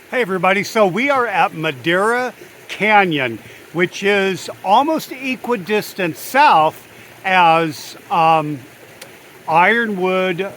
Hey everybody, so we are at Madeira Canyon, which is almost equidistant south as Ironwood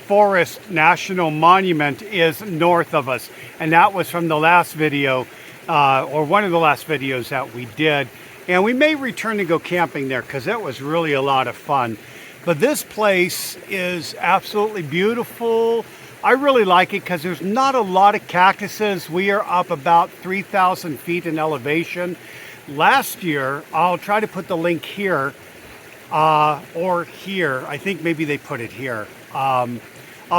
Forest National Monument is north of us. And that was from the last video, or one of the last videos that we did. And we may return to go camping there because it was really a lot of fun. But this place is absolutely beautiful. I really like it because there's not a lot of cactuses. We are up about 3,000 feet in elevation. Last year, I'll try to put the link here or here. I think maybe they put it here. I'll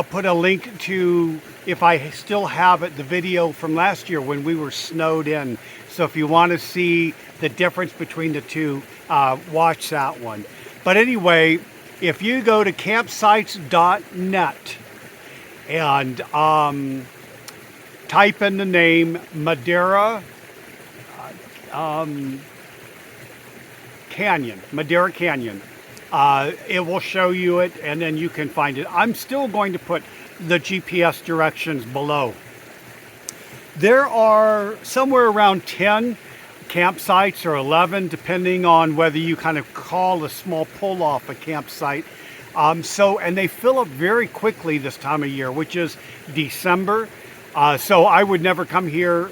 put a link to, if I still have it, the video from last year when we were snowed in. So if you want to see the difference between the two, watch that one. But anyway, if you go to campsites.net and type in the name Madeira Canyon, Madeira Canyon. It will show you it, and then you can find it. I'm still going to put the GPS directions below. There are somewhere around 10 campsites, or 11, depending on whether you kind of call a small pull-off a campsite. And they fill up very quickly this time of year, which is December. So I would never come here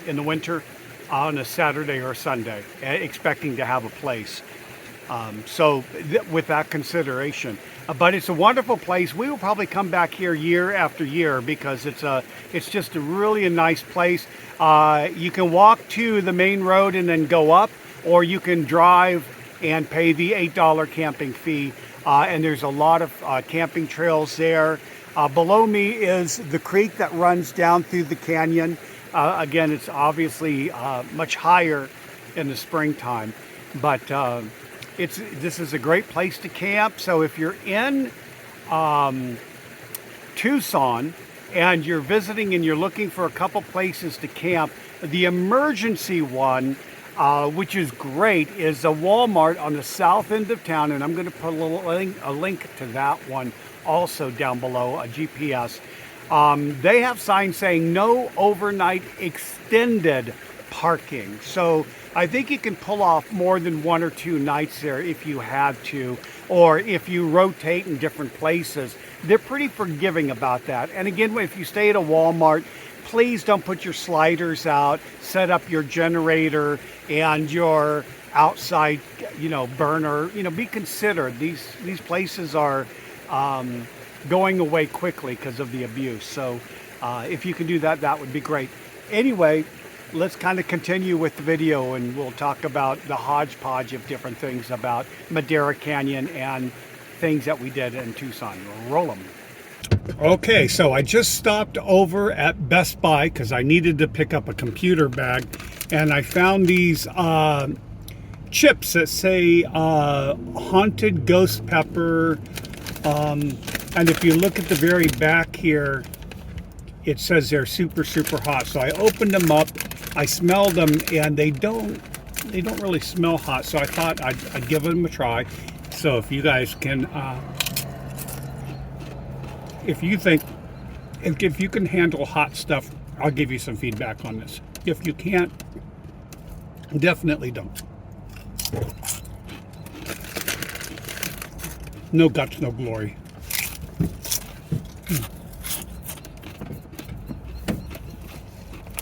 in the winter on a Saturday or Sunday, expecting to have a place. With that consideration. But it's a wonderful place. We will probably come back here year after year because it's just a really nice place. You can walk to the main road and then go up, or you can drive and pay the $8 camping fee. And there's a lot of camping trails there. Below me is the creek that runs down through the canyon. Again, it's obviously much higher in the springtime, but this is a great place to camp. So if you're in Tucson and you're visiting and you're looking for a couple places to camp, the emergency one, which is great, is a Walmart on the south end of town, and I'm going to put a link to that one also down below, a GPS. They have signs saying no overnight extended parking. So I think you can pull off more than 1 or 2 nights there if you had to, or if you rotate in different places. They're pretty forgiving about that. And again, if you stay at a Walmart, please don't put your sliders out, set up your generator and your outside, burner. Be considered. These places are going away quickly because of the abuse. So if you can do that, that would be great. Anyway, let's kind of continue with the video, and we'll talk about the hodgepodge of different things about Madera Canyon and things that we did in Tucson. Roll them. Okay, so I just stopped over at Best Buy because I needed to pick up a computer bag, and I found these chips that say haunted ghost pepper, and if you look at the very back here, it says they're super hot. So I opened them up, I smelled them, and they don't really smell hot, so I thought I'd give them a try. So if you guys can if you can handle hot stuff, I'll give you some feedback on this. If you can't, definitely don't. No guts, no glory.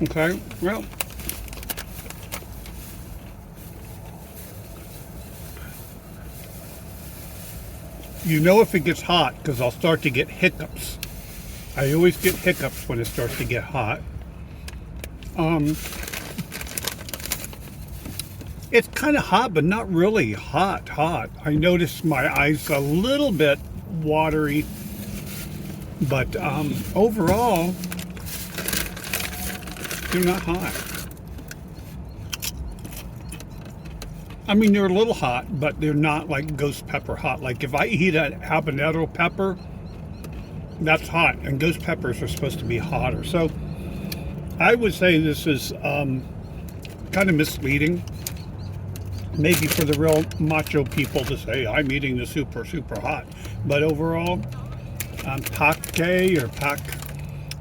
Okay, well, if it gets hot because I'll start to get hiccups. I always get hiccups when it starts to get hot. It's kind of hot, but not really hot. I noticed my eyes a little bit watery, but overall, they're not hot. I mean, they're a little hot, but they're not like ghost pepper hot. Like if I eat a habanero pepper, that's hot, and ghost peppers are supposed to be hotter. So I would say this is kind of misleading. Maybe for the real macho people to say, I'm eating the super hot. But overall, pake or pak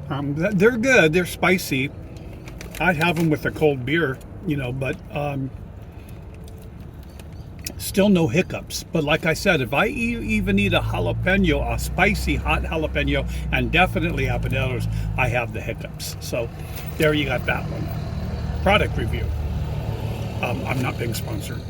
They're good. They're spicy. I'd have them with a cold beer, but still no hiccups. But like I said, if I even eat a jalapeno, a spicy hot jalapeno, and definitely habaneros, I have the hiccups. So there you got that one. Product review. I'm not being sponsored.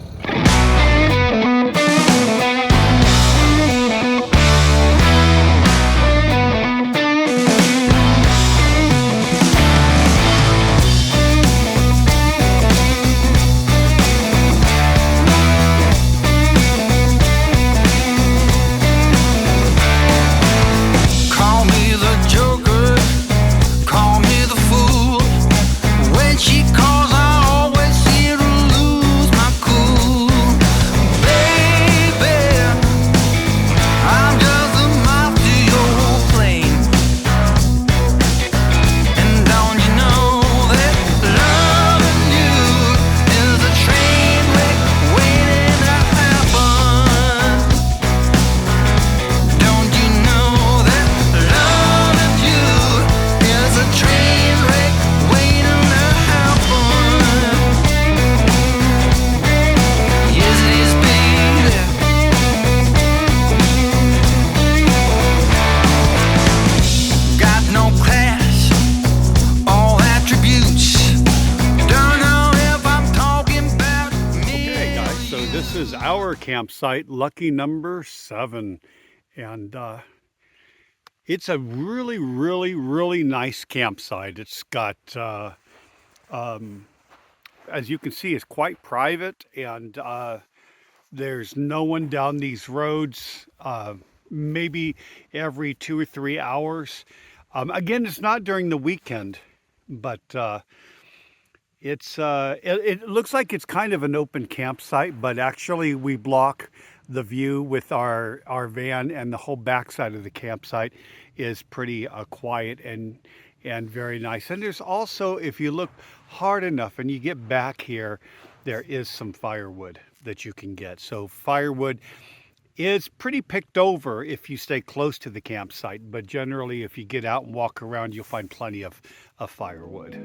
This is our campsite, lucky number 7, and it's a really, really, really nice campsite. It's got, as you can see, it's quite private, and there's no one down these roads, maybe every 2 or 3 hours. Again, it's not during the weekend, but it looks like it's kind of an open campsite, but actually we block the view with our van, and the whole backside of the campsite is pretty quiet and very nice. And there's also, if you look hard enough and you get back here, there is some firewood that you can get. So firewood is pretty picked over if you stay close to the campsite, but generally if you get out and walk around, you'll find plenty of firewood.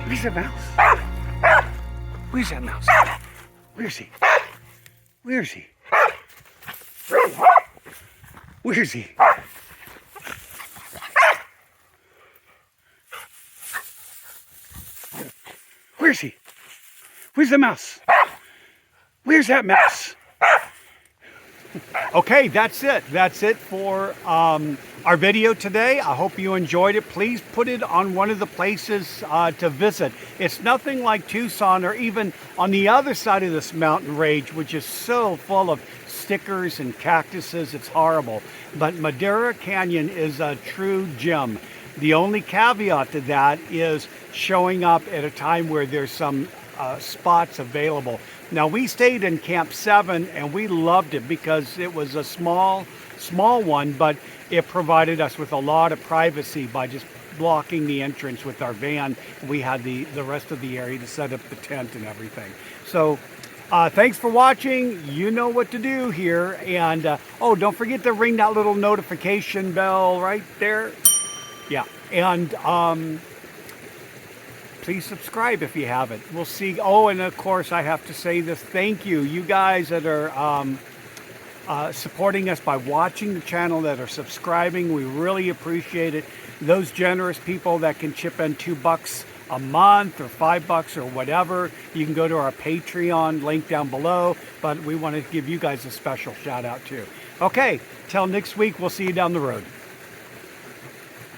Where's that mouse? Where's that mouse? Where's he? Where's he? Where's he? Where's he? Where's the mouse? Where's that mouse? Okay, that's it. That's it for our video today. I hope you enjoyed it. Please put it on one of the places to visit. It's nothing like Tucson or even on the other side of this mountain range, which is so full of stickers and cactuses. It's horrible. But Madeira Canyon is a true gem. The only caveat to that is showing up at a time where there's some spots available. Now, we stayed in Camp 7 and we loved it because it was a small one, but it provided us with a lot of privacy by just blocking the entrance with our van. We had the rest of the area to set up the tent and everything. So thanks for watching. You know what to do here. And oh, don't forget to ring that little notification bell right there. Yeah. And please subscribe if you haven't. We'll see. Oh, and of course, I have to say this. Thank you. You guys that are supporting us by watching the channel, that are subscribing. We really appreciate it. Those generous people that can chip in $2 a month or $5 or whatever, you can go to our Patreon link down below. But we want to give you guys a special shout out too. Okay, till next week. We'll see you down the road.